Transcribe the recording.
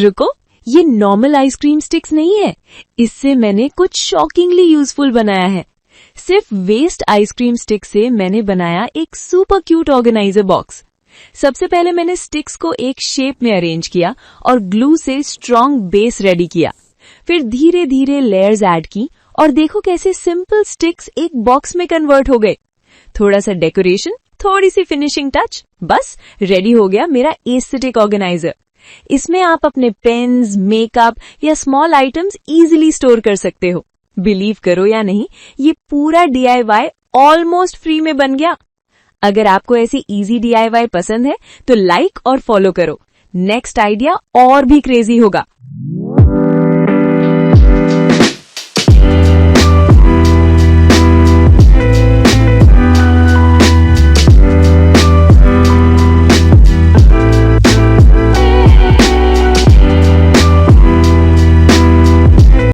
रुको, ये normal ice cream sticks नहीं है, इससे मैंने कुछ शॉकिंगली यूजफुल बनाया है। सिर्फ वेस्ट आइसक्रीम स्टिक से मैंने बनाया एक सुपर क्यूट ऑर्गेनाइजर बॉक्स। सबसे पहले मैंने स्टिक्स को एक शेप में अरेंज किया और ग्लू से स्ट्रॉन्ग बेस रेडी किया। फिर धीरे धीरे लेयर्स ऐड की और देखो कैसे सिंपल स्टिक्स एक बॉक्स में कन्वर्ट हो गए। थोड़ा सा डेकोरेशन, थोड़ी सी फिनिशिंग टच, बस रेडी हो गया मेरा एस्थेटिक ऑर्गेनाइजर। इसमें आप अपने पेन्स, मेकअप या स्मॉल आइटम्स इजीली स्टोर कर सकते हो। बिलीव करो या नहीं, ये पूरा DIY ऑलमोस्ट फ्री में बन गया। अगर आपको ऐसी इजी DIY पसंद है तो लाइक और फॉलो करो। नेक्स्ट आइडिया और भी क्रेजी होगा।